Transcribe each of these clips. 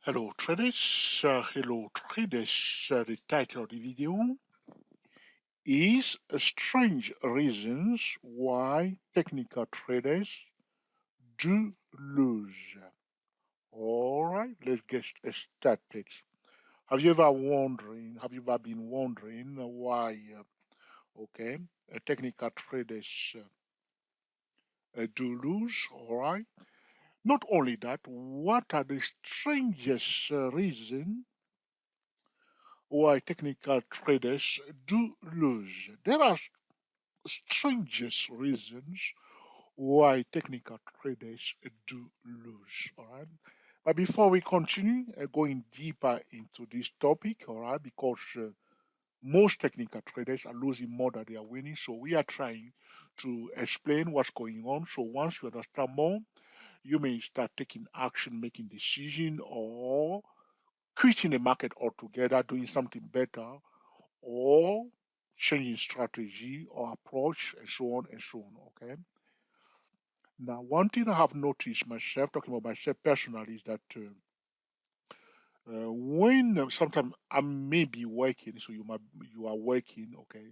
Hello traders. The title of the video is Strange Reasons Why Technical Traders Do Lose. All right, let's get started. Have you ever been wondering why, technical traders do lose? All right. Not only that, what are the strangest reasons why technical traders do lose? There are strangest reasons why technical traders do lose. All right. But before we continue going deeper into this topic, all right, because most technical traders are losing more than they are winning. So we are trying to explain what's going on. So once you understand more, you may start taking action, making decision, or quitting the market altogether, doing something better, or changing strategy or approach, and so on and so on. Okay. Now, one thing I have noticed myself, talking about myself personally, is that when sometimes I may be working, so you are working, okay,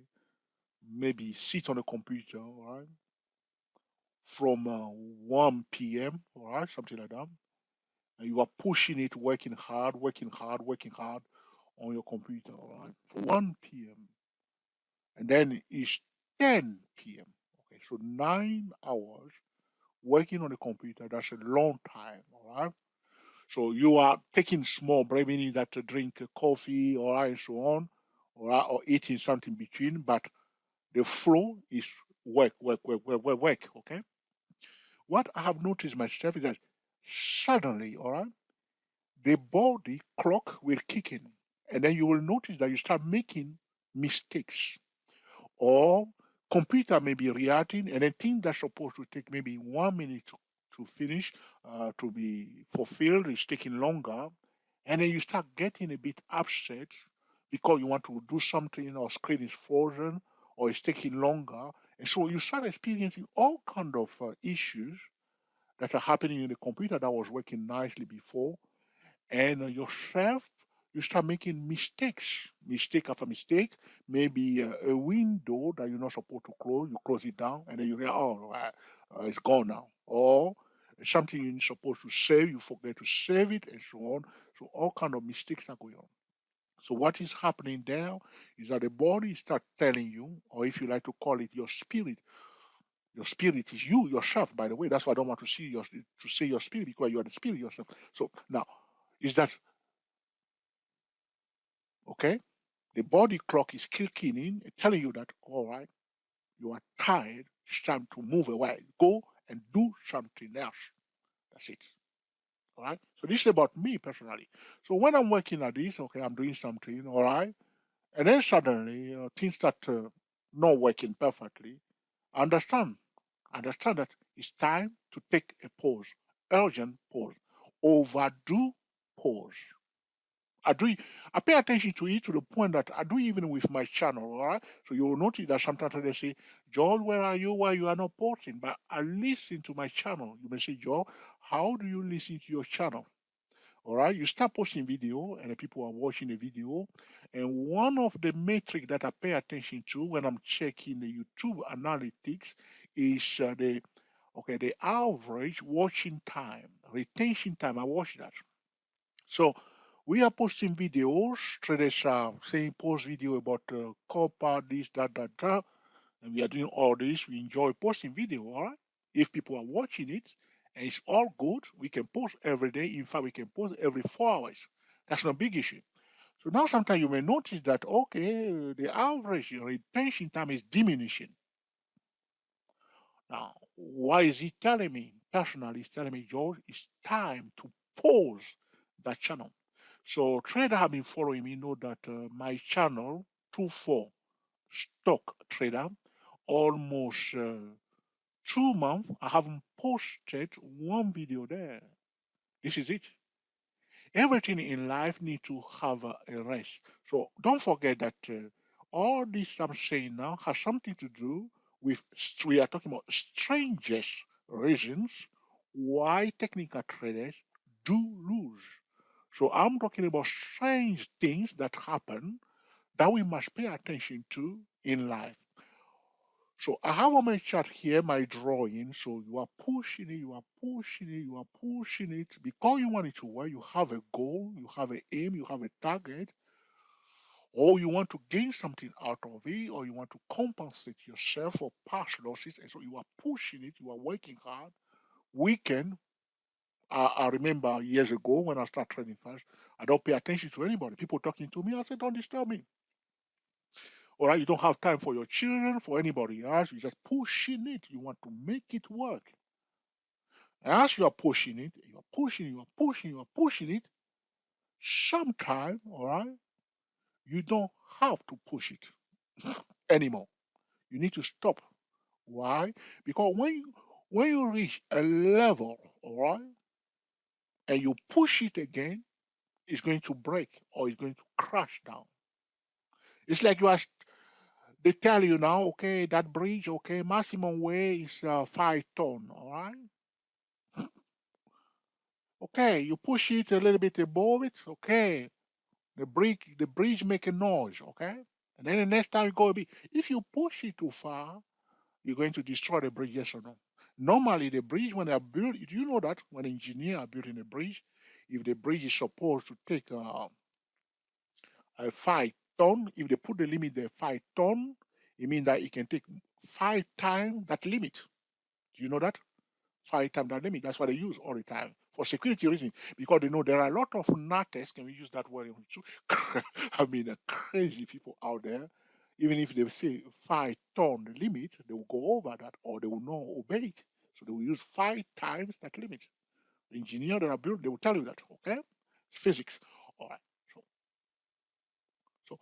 maybe sit on a computer, all right, from 1 p.m., all right, something like that, and you are pushing it, working hard on your computer, all right, for 1 p.m. and then it's 10 p.m. Okay, so 9 hours working on the computer. That's a long time, all right. So you are taking small break, meaning that to drink coffee, all right, and so on, all right, or eating something between, but the flow is work. Okay. What I have noticed myself is that suddenly, all right, the body clock will kick in, and then you will notice that you start making mistakes, or computer may be reacting, and a thing that's supposed to take maybe 1 minute to finish, to be fulfilled, is taking longer, and then you start getting a bit upset because you want to do something, or screen is frozen, or it's taking longer, and so you start experiencing all kind of issues that are happening in the computer that was working nicely before, and yourself, you start making mistakes, mistake after mistake. Maybe a window that you're not supposed to close, you close it down, and then you realize, oh, it's gone now. Or something you're supposed to save, you forget to save it, and so on. So all kind of mistakes are going on. So what is happening there is that the body start telling you, or if you like to call it your spirit. Your spirit is you yourself, by the way. That's why I don't want to say your spirit, because you are the spirit yourself. So now, is that okay? The body clock is kicking in, telling you that, all right, you are tired, it's time to move away. Go and do something else. That's it. All right. So this is about me personally. So when I'm working at this, okay, I'm doing something, all right, and then suddenly things start not working perfectly. I understand that it's time to take a pause, urgent pause, overdue pause. I do I pay attention to it to the point that I do even with my channel, all right? So you will notice that sometimes they say, Joel, where are you? Why you are not posting? But I listen to my channel. You may say, Joel, how do you listen to your channel? All right, you start posting video and the people are watching the video. And one of the metric that I pay attention to when I'm checking the YouTube analytics is the average watching time, retention time. I watch that. So we are posting videos. Traders are saying post video about copper, this, that, and we are doing all this. We enjoy posting video, all right? If people are watching it and it's all good, we can post every day. In fact, we can post every 4 hours. That's not a big issue. So now sometimes you may notice that, okay, the average retention time is diminishing. Now, why is he telling me? Personally, he's telling me, George, it's time to pause that channel. So trader have been following me know that my channel, 24 stock trader, almost 2 months, I haven't posted one video there. This is it. Everything in life need to have a rest. So don't forget that all this I'm saying now has something to do with, we are talking about strangest reasons why technical traders do lose. So I'm talking about strange things that happen that we must pay attention to in life. So I have on my chart here my drawing. So you are pushing it, you are pushing it, you are pushing it because you want it to work. You have a goal, you have an aim, you have a target, or you want to gain something out of it, or you want to compensate yourself for past losses. And so you are pushing it, you are working hard. Weekend, I remember years ago when I started training fast, I don't pay attention to anybody. People talking to me, I said, don't disturb me. All right, you don't have time for your children, for anybody else. You're just pushing it. You want to make it work. As you are pushing it, you are pushing, you are pushing, you are pushing it. Sometime, all right, you don't have to push it anymore. You need to stop. Why? Because when you reach a level, all right, and you push it again, it's going to break or it's going to crash down. It's like they tell you now, okay, that bridge, okay, maximum weight is 5 ton, all right. Okay, you push it a little bit above it, okay. The bridge make a noise, okay. And then the next time you go, if you push it too far, you're going to destroy the bridge, yes or no? Normally, the bridge, when they are built, do you know that when engineers are building a bridge, if the bridge is supposed to take a 5 ton, if they put the limit there 5 ton, it means that it can take 5 times that limit. Do you know that? 5 times that limit. That's what they use all the time for security reasons because they know there are a lot of nutters. Can we use that word? I mean, crazy people out there. Even if they say 5 ton the limit, they will go over that or they will not obey it. So they will use 5 times that limit. The engineer that are built, they will tell you that. Okay, physics. All right. So, so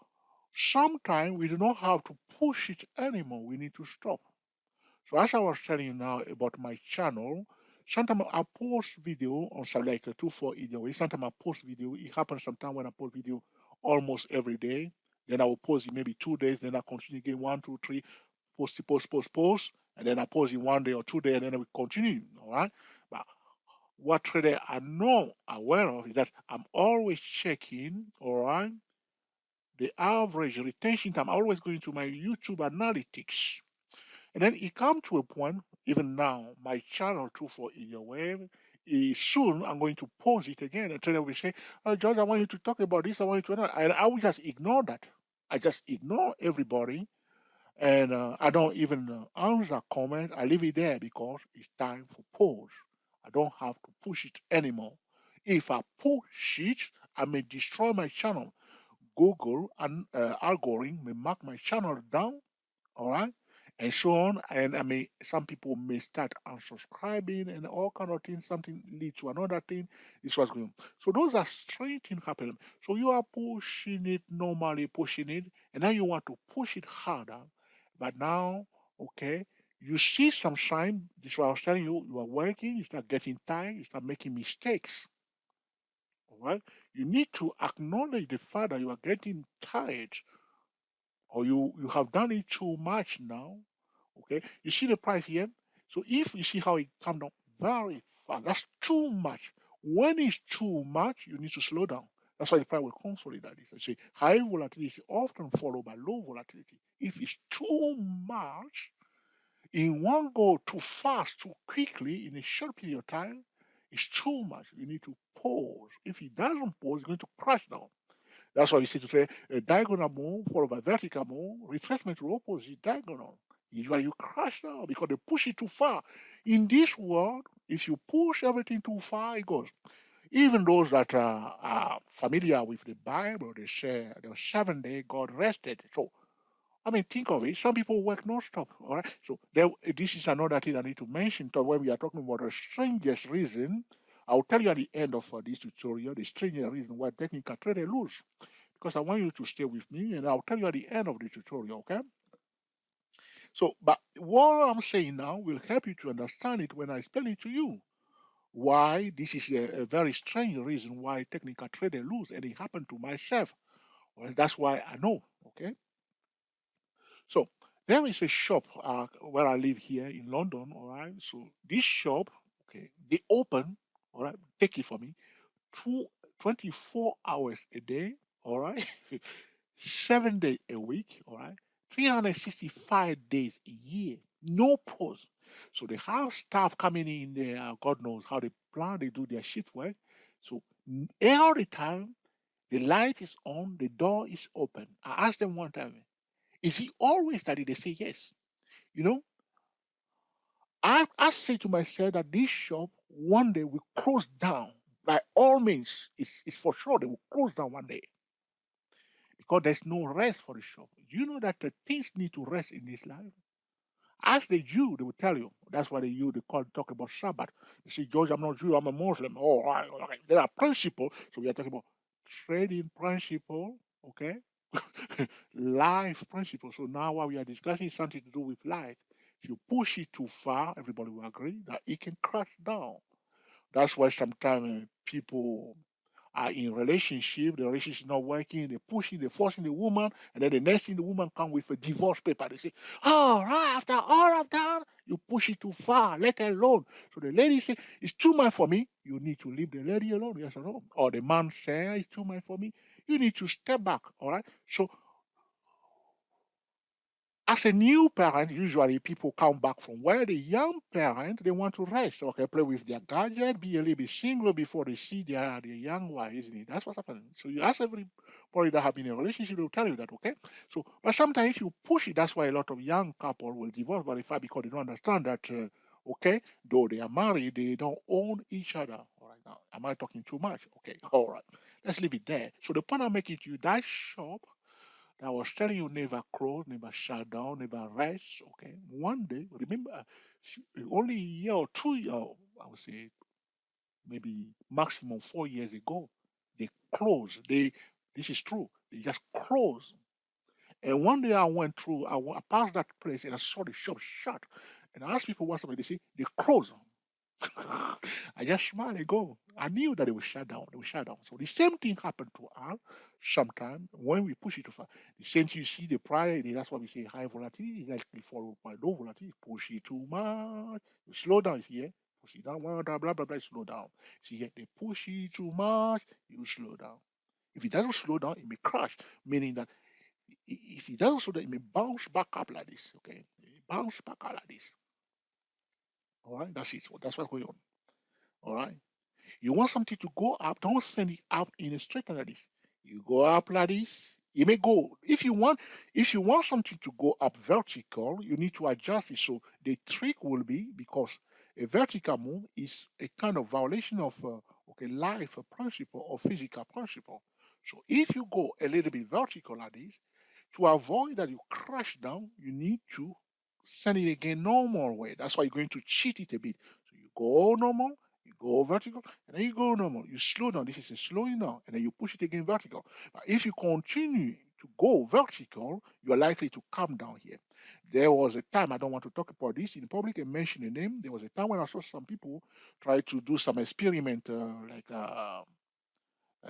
sometimes we do not have to push it anymore. We need to stop. So as I was telling you now about my channel, sometimes I post video on some like a 2 4 either way. Sometimes I post video. It happens sometimes when I post video almost every day. Then I will post it maybe 2 days. Then I continue again 1 2 3, post it, post, and then I post it 1 day or 2 days, and then I will continue. All right. But what trader I know aware of is that I'm always checking. All right. The average retention time. I'm always going to my YouTube analytics. And then it come to a point, even now, my channel 24 in your wave is soon I'm going to pause it again. And trainer will say, oh, George, I want you to talk about this. I want you to know. And I will just ignore that. I just ignore everybody. And I don't even answer comment. I leave it there because it's time for pause. I don't have to push it anymore. If I push it, I may destroy my channel. Google and algorithm may mark my channel down, all right, and so on. And I mean, some people may start unsubscribing and all kind of things. Something lead to another thing. This was going on. So those are strange things happening. So you are pushing it normally, pushing it, and now you want to push it harder. But now, okay, you see some sign. This is what I was telling you. You are working. You start getting tired. You start making mistakes. All right. You need to acknowledge the fact that you are getting tired or you have done it too much now. Okay, you see the price here. So if you see how it come down very fast, that's too much. When it's too much, you need to slow down. That's why the price will consolidate like this. I say high volatility is often followed by low volatility. If it's too much in one go, too fast, too quickly in a short period of time, it's too much. You need to pause. If it doesn't pause, it's going to crash down. That's why you see to say a diagonal move followed by vertical move, retracement to opposite diagonal. Usually you crash down because they push it too far. In this world, if you push everything too far, it goes. Even those that are familiar with the Bible, they say the 7 day God rested. So, I mean, think of it. Some people work non-stop. All right. So this is another thing I need to mention. So when we are talking about the strangest reason, I'll tell you at the end of this tutorial the strangest reason why technical trader lose. Because I want you to stay with me, and I'll tell you at the end of the tutorial. Okay. So, but what I'm saying now will help you to understand it when I explain it to you. Why this is a very strange reason why technical trader lose, and it happened to myself. Well, that's why I know. Okay. So there is a shop where I live here in London. All right. So this shop, okay, they open. All right, take it for me. 24 hours a day, all right? 7 days a week, all right? 365 days a year, no pause. So they have staff coming in there, God knows how they plan, they do their shift work. So every time the light is on, the door is open. I asked them one time, is he always that? They say yes. You know, I say to myself that this shop one day will close down. By all means, it's for sure they will close down one day because there's no rest for the shop. You know that the things need to rest in this life. Ask the Jew, they will tell you. That's why they call talk about Sabbath. You see, George, I'm not Jew, I'm a Muslim. Oh, all right. There are principles. So we are talking about trading principle, okay? Life principle. So now what we are discussing is something to do with life. If you push it too far, everybody will agree that it can crash down. That's why sometimes people are in relationship, the relationship is not working, they're pushing, they're forcing the woman, and then the next thing the woman come with a divorce paper. They say, oh, right, after all I've done, you push it too far, let her alone. So the lady say, it's too much for me. You need to leave the lady alone, yes or no? Or the man say, it's too much for me. You need to step back, all right? So as a new parent, usually people come back from where the young parent they want to rest. Okay, play with their gadget, be a little bit single before they see their young wife, isn't it? That's what's happening. So you ask everybody that have been in a relationship, they'll tell you that, okay? So but sometimes if you push it, that's why a lot of young couple will divorce very fast because they don't understand that okay, though they are married, they don't own each other. All right, now am I talking too much? Okay, all right. Let's leave it there. So the point I'm making to you, that shop that I was telling you never close, never shut down, never rest. Okay. One day, remember, only a year or 2 years, I would say maybe maximum 4 years ago, they closed. This is true. They just closed. And one day I went through, I passed that place and I saw the shop shut. And I asked people what's up. They say they closed. I just smiled and go. I knew that it would shut down. It would shut down. So the same thing happened to us sometimes when we push it too far. The same thing you see the prior, that's why we say high volatility is likely followed by low volatility. Push it too much, you slow down, you see here. Push it down, blah, blah, blah, blah, slow down. See here, they push it too much, you slow down. If it doesn't slow down, it may crash, meaning that if it doesn't slow down, it may bounce back up like this, okay? It bounce back up like this. All right, that's it. So that's what's going on. All right. You want something to go up, don't send it up in a straight line like this. You go up like this. You may go if you want something to go up vertical, you need to adjust it. So the trick will be because a vertical move is a kind of violation of okay life principle or physical principle. So if you go a little bit vertical like this, to avoid that you crash down, you need to send it again normal way. That's why you're going to cheat it a bit. So you go normal, you go vertical, and then you go normal. You slow down. This is a slowing down, and then you push it again vertical. But if you continue to go vertical, you are likely to come down here. There was a time, I don't want to talk about this in public and mention a name. There was a time when I saw some people try to do some experiment, like a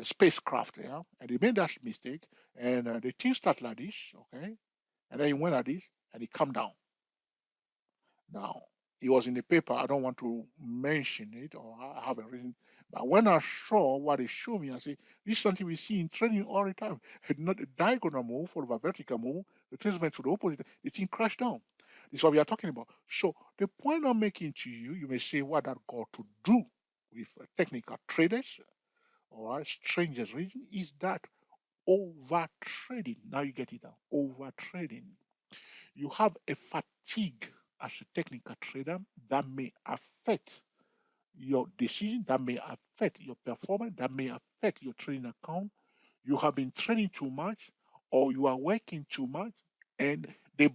spacecraft there, and they made that mistake, and the thing started like this, okay, and then he went like this, and he come down. Now, it was in the paper. I don't want to mention it or I have a reason. But when I saw what they showed me, I say, this is something we see in training all the time. Had not a diagonal move or a vertical move, the transfer to the opposite, the thing crashed down. This is what we are talking about. So the point I'm making to you, you may say, what that got to do with technical traders or strangers reason is that over trading. Now you get it down. Over trading. You have a fatigue as a technical trader that may affect your decision, that may affect your performance, that may affect your trading account. You have been trading too much or you are working too much, and the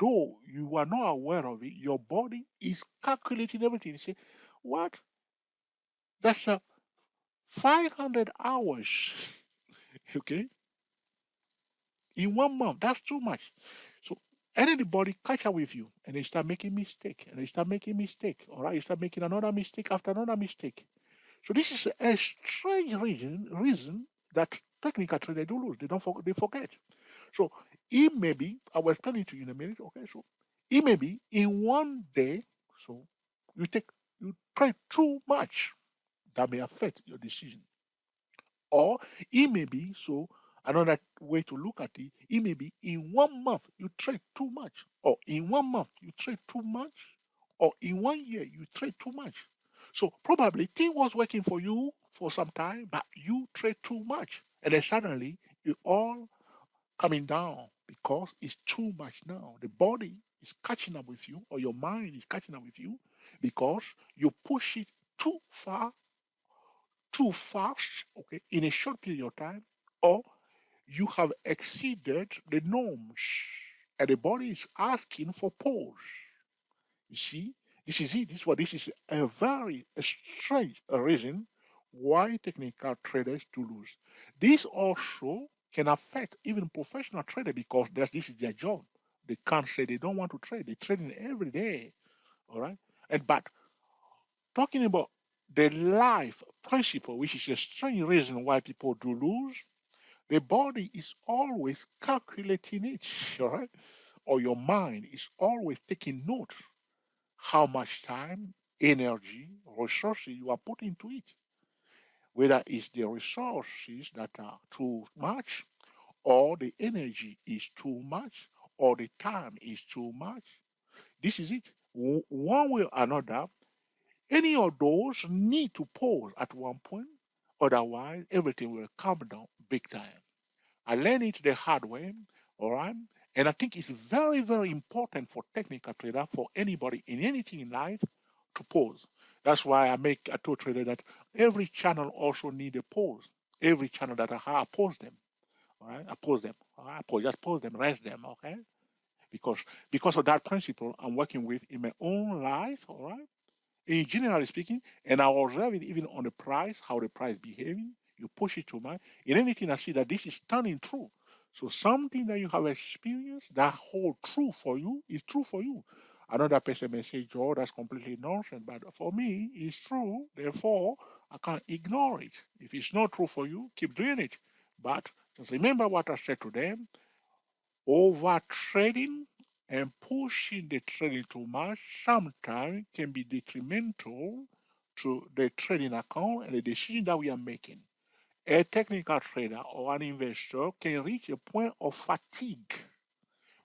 though you are not aware of it, your body is calculating everything. You say, what? That's a 500 hours, okay, in 1 month. That's too much. So anybody catch up with you and they start making mistake and they start making mistake. All right, you start making another mistake after another mistake. So this is a strange reason that technical traders do lose. They forget. So it may be, I will explain it to you in a minute. Okay, so it may be in one day. So you trade too much that may affect your decision. Or it may be so another way to look at it, it may be in 1 month you trade too much, or in 1 month you trade too much, or in 1 year you trade too much. So probably thing was working for you for some time, but you trade too much. And then suddenly it all coming down because it's too much now. The body is catching up with you, or your mind is catching up with you because you push it too far, too fast, okay, in a short period of time, or you have exceeded the norms, and the body is asking for pause. You see, this is it. This is a very strange reason why technical traders do lose. This also can affect even professional traders because this is their job. They can't say they don't want to trade. They're trading every day. All right. And but talking about the life principle, which is a strange reason why people do lose, the body is always calculating it, all right? Or your mind is always taking note how much time, energy, resources you are putting into it. Whether it's the resources that are too much, or the energy is too much, or the time is too much. This is it. One way or another, any of those need to pause at one point, otherwise everything will come down big time. I learned it the hard way, all right? And I think it's very, very important for technical trader, for anybody in anything in life to pause. That's why I told trader that every channel also need a pause. Every channel that I have, I pause them. All right, I pause them. All right, just pause them, rest them. Okay, because because of that principle, I'm working with in my own life. All right, in generally speaking, and I observe it even on the price, how the price behaving. You push it to my in anything I see that this is turning true. So something that you have experienced that hold true for you is true for you. Another person may say, Joe, that's completely nonsense. But for me, it's true. Therefore, I can't ignore it. If it's not true for you, keep doing it. But just remember what I said to them. Over trading and pushing the trading too much sometimes can be detrimental to the trading account and the decision that we are making. A technical trader or an investor can reach a point of fatigue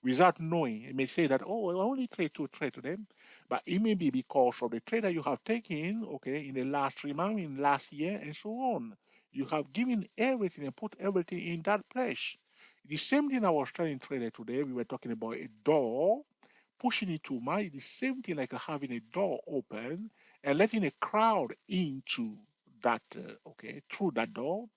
without knowing. It may say that, oh, I only trade to them, but it may be because of the trade that you have taken, okay, in the last 3 months, in last year, and so on. You have given everything and put everything in that place. The same thing I was telling trader today, we were talking about a door, pushing it to my, the same thing like having a door open and letting a crowd into that, okay, through that door.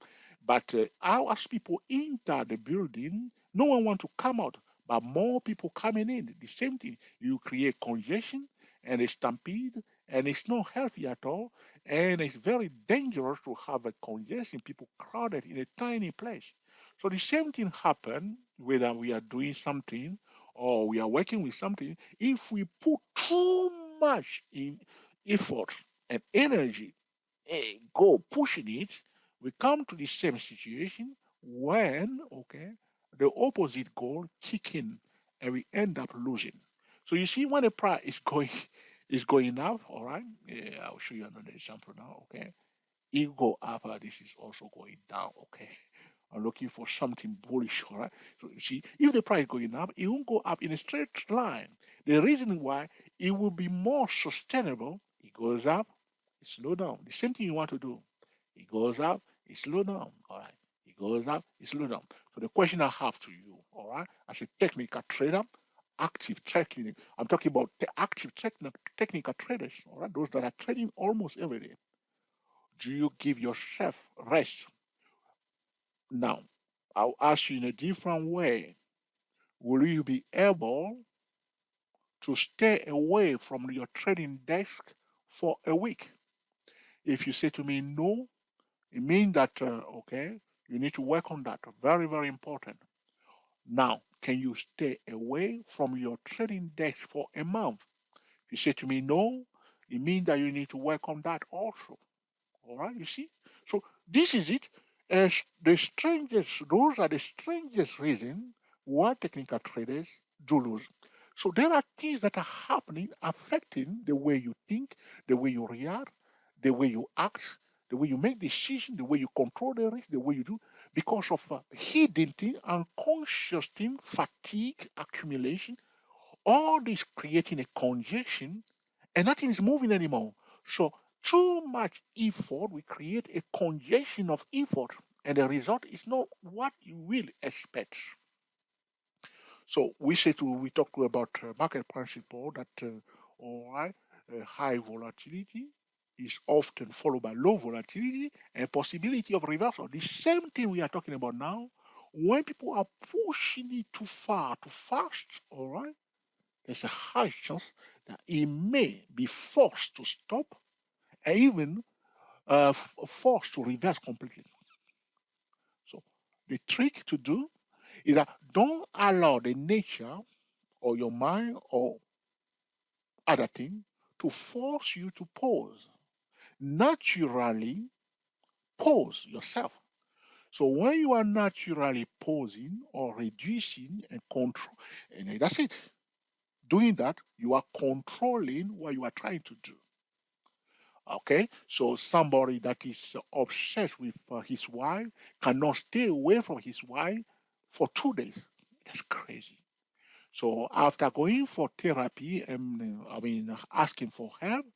But as people enter the building, no one want to come out, but more people coming in. The same thing. You create congestion and a stampede, and it's not healthy at all. And it's very dangerous to have a congestion, people crowded in a tiny place. So the same thing happen whether we are doing something or we are working with something. If we put too much in effort and energy, go pushing it, we come to the same situation when, okay, the opposite goal kick in and we end up losing. So you see, when the price is going is going up, all right. Yeah, I'll show you another example now. Okay, it go up. This is also going down. Okay, I'm looking for something bullish. All right. So you see, if the price going up, it won't go up in a straight line. The reason why it will be more sustainable, it goes up, it slow down. The same thing you want to do. It goes up, it slow down. All right. It goes up, it slow down. So the question I have to you, all right, as a technical trader, active trading. I'm talking about active technical traders, all right, those that are trading almost every day. Do you give yourself rest? Now, I'll ask you in a different way. Will you be able to stay away from your trading desk for a week? If you say to me no, it means that, okay, you need to work on that. Very, very important. Now, can you stay away from your trading desk for a month? If you say to me no, it means that you need to work on that also. All right, you see? So this is it. As the strangest, those are the strangest reasons why technical traders do lose. So there are things that are happening, affecting the way you think, the way you react, the way you act, the way you make decisions, the way you control the risk, the way you do, because of hidden thing, unconscious thing, fatigue, accumulation, all this creating a congestion, and nothing is moving anymore. So too much effort will create a congestion of effort, and the result is not what you will expect. So we talk about market principle that all right, high volatility is often followed by low volatility and possibility of reversal. The same thing we are talking about now. When people are pushing it too far, too fast, all right, there's a high chance that it may be forced to stop and even forced to reverse completely. So the trick to do is that don't allow the nature or your mind or other thing to force you to pause. Naturally pause yourself. So when you are naturally pausing or reducing and control, and that's it. Doing that, you are controlling what you are trying to do. Okay, so somebody that is obsessed with his wife cannot stay away from his wife for 2 days. That's crazy. So after going for therapy and asking for help,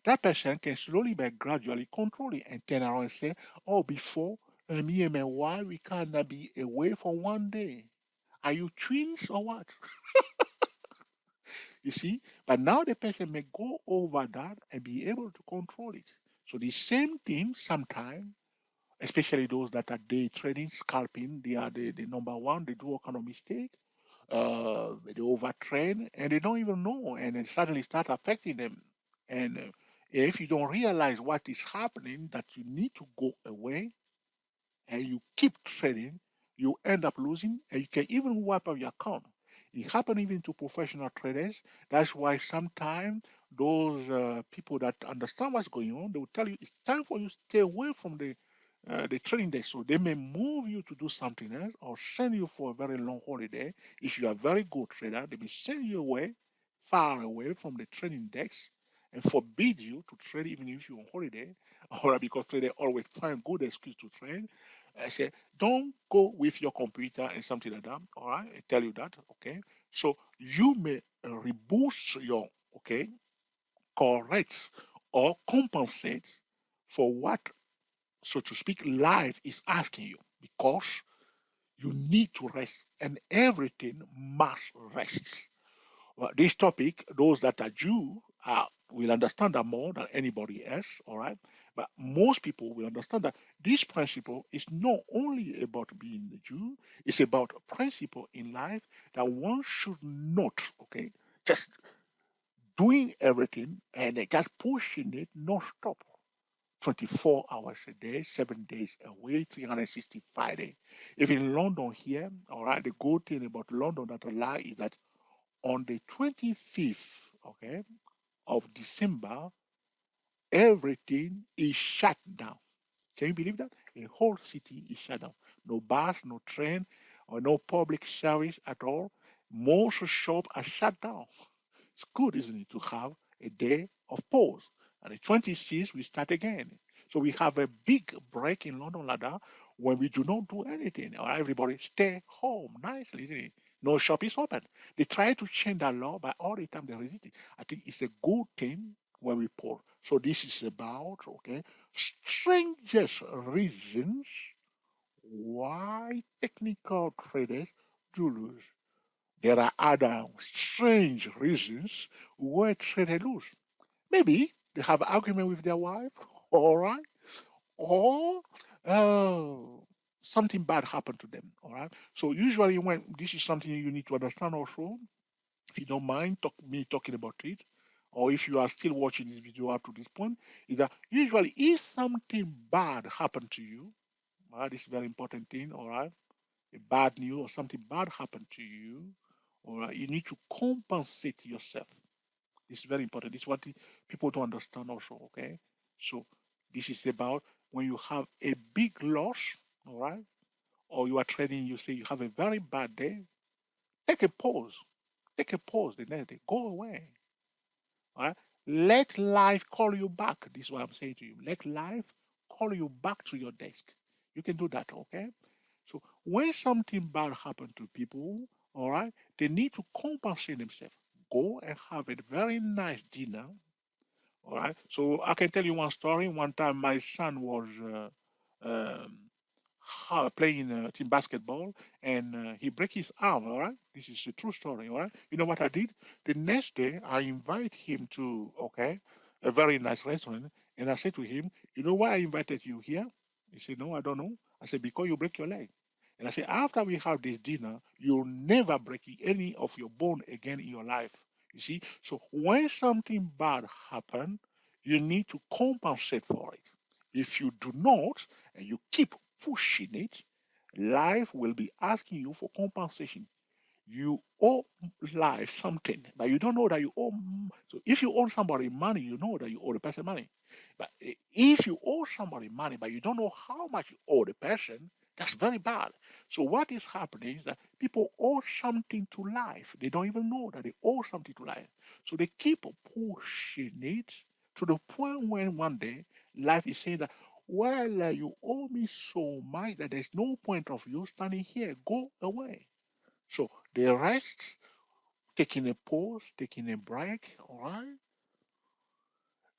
that person can slowly but gradually control it and turn around and say, "Oh, before me and my wife we cannot be away for 1 day. Are you twins or what?" You see, but now the person may go over that and be able to control it. So the same thing sometimes, especially those that are day trading, scalping, they are the number one. They do all kind of mistake. They overtrain and they don't even know, and it suddenly start affecting them. And if you don't realize what is happening, that you need to go away and you keep trading, you end up losing and you can even wipe out your account. It happens even to professional traders. That's why sometimes those people that understand what's going on, they will tell you it's time for you to stay away from the trading desk. So they may move you to do something else or send you for a very long holiday. If you are a very good trader, they may send you away, far away from the trading desk and forbid you to trade even if you're on holiday, or because traders always find good excuse to trade. I say, don't go with your computer and something like that. All right, I tell you that. Okay, so you may reboost your okay, correct or compensate for what, so to speak, life is asking you because you need to rest and everything must rest. Well, this topic, those that are Jew will understand that more than anybody else, all right? But most people will understand that this principle is not only about being a Jew, it's about a principle in life that one should not, okay, just doing everything and just pushing it non-stop. 24 hours a day, 7 days a week, 365 days. If in London here, all right, the good thing about London that I like is that on the 25th, okay, of December, everything is shut down. Can you believe that? A whole city is shut down. No bus, no train, or no public service at all. Most shops are shut down. It's good, isn't it, to have a day of pause. And the 26th, we start again. So we have a big break in London like that when we do not do anything. Or everybody stay home nicely, isn't it? No shop is open. They try to change that law, but all the time they resist it. I think it's a good thing when we pause. So this is about, okay, strangest reasons why technical traders do lose. There are other strange reasons why traders lose. Maybe they have argument with their wife, all right, or uh, something bad happened to them, all right. So usually, when this is something you need to understand also, if you don't mind me talking about it, or if you are still watching this video up to this point, is that usually if something bad happened to you, all right, this is a very important thing, all right, a bad news or something bad happened to you, all right, you need to compensate yourself. It's very important. This is what people don't understand also, okay? So this is about when you have a big loss, all right, or you are trading, you say you have a very bad day, take a pause. Take a pause the next day. Go away. All right. Let life call you back. This is what I'm saying to you. Let life call you back to your desk. You can do that, okay? So when something bad happens to people, all right, they need to compensate themselves. Go and have a very nice dinner. All right. So I can tell you one story. One time, my son was um, playing team basketball, and he break his arm. All right. This is a true story. All right. You know what I did? The next day, I invite him to a very nice restaurant, and I said to him, "You know why I invited you here?" He said, "No, I don't know." I said, "Because you break your leg." And I said, "After we have this dinner, you'll never break any of your bone again in your life." You see, so when something bad happens, you need to compensate for it. If you do not, and you keep pushing it, life will be asking you for compensation. You owe life something, but you don't know that you owe. So if you owe somebody money, you know that you owe the person money. But if you owe somebody money, but you don't know how much you owe the person, that's very bad. So what is happening is that people owe something to life. They don't even know that they owe something to life. So they keep pushing it to the point when one day life is saying that, well, you owe me so much that there's no point of you standing here. Go away. So the rest, taking a pause, taking a break, all right?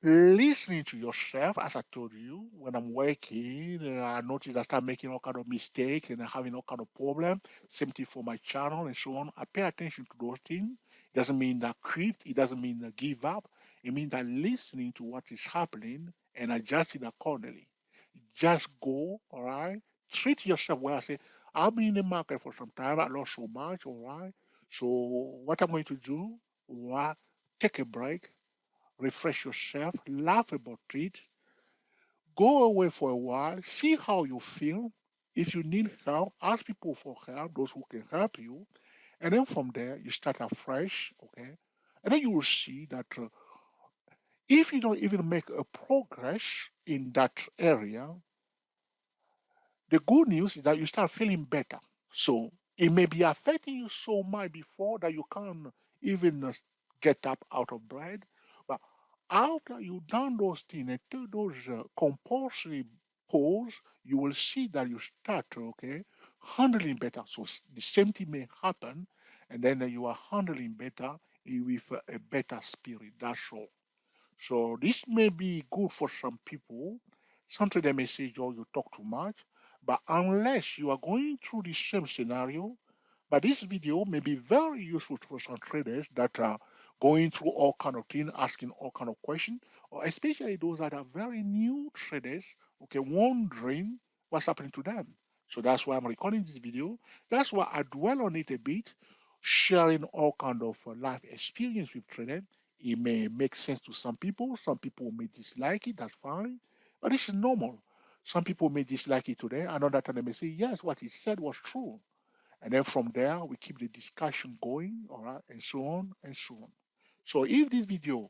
Listening to yourself, as I told you, when I'm working, I notice I start making all kind of mistakes and having all kind of problem. Same thing for my channel and so on. I pay attention to those things. It doesn't mean that quit. It doesn't mean that give up. It means that listening to what is happening and adjusting accordingly. Just go, all right? Treat yourself well. I say, I've been in the market for some time. I lost so much, all right? So what I'm going to do, all right, take a break, refresh yourself, laugh about it, go away for a while, see how you feel. If you need help, ask people for help, those who can help you. And then from there, you start afresh, okay? And then you will see that if you don't even make a progress in that area, the good news is that you start feeling better. So it may be affecting you so much before that you can't even get up out of bed. But after you've done those things and do those compulsory pause, you will see that you start, okay, handling better. So the same thing may happen, and then you are handling better with a better spirit. That's all. So this may be good for some people. Sometimes they may say, Joe, you talk too much. But unless you are going through the same scenario, but this video may be very useful for some traders that are going through all kind of things, asking all kind of questions, or especially those that are very new traders, okay, wondering what's happening to them. So that's why I'm recording this video. That's why I dwell on it a bit, sharing all kind of life experience with trading. It may make sense to some people. Some people may dislike it. That's fine, but it's normal. Some people may dislike it today. Another time they may say, yes, what he said was true. And then from there, we keep the discussion going, all right, and so on and so on. So if this video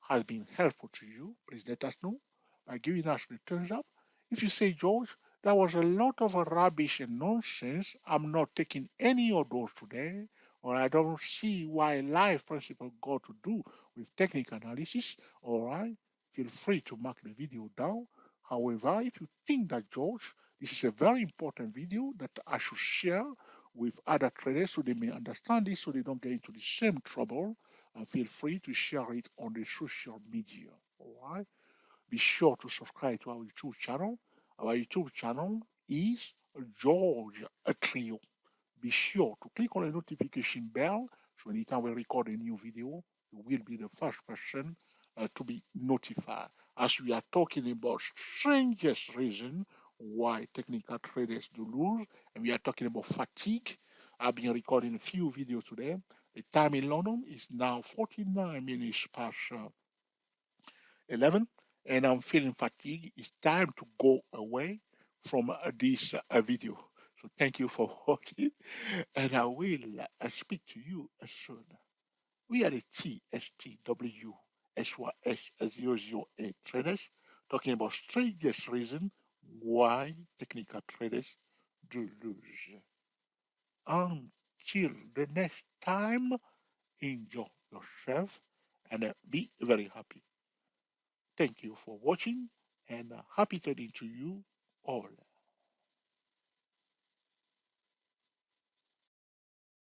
has been helpful to you, please let us know by giving us the thumbs up. If you say, George, that was a lot of rubbish and nonsense, I'm not taking any of those today, or I don't see why life principle got to do with technical analysis, all right, feel free to mark the video down. However, if you think that, George, this is a very important video that I should share with other traders so they may understand this so they don't get into the same trouble, feel free to share it on the social media. All right. Be sure to subscribe to our YouTube channel. Our YouTube channel is George Trio. Be sure to click on the notification bell so anytime we record a new video, you will be the first person to be notified. As we are talking about strangest reason why technical traders do lose, and we are talking about fatigue. I've been recording a few videos today. The time in London is now 49 minutes past 11, and I'm feeling fatigued. It's time to go away from this video. So thank you for watching, and I will speak to you soon. We are the TSTW SYS008 traders talking about strangest reason why technical traders do lose. Until the next time, enjoy yourself and be very happy. Thank you for watching and happy trading to you all.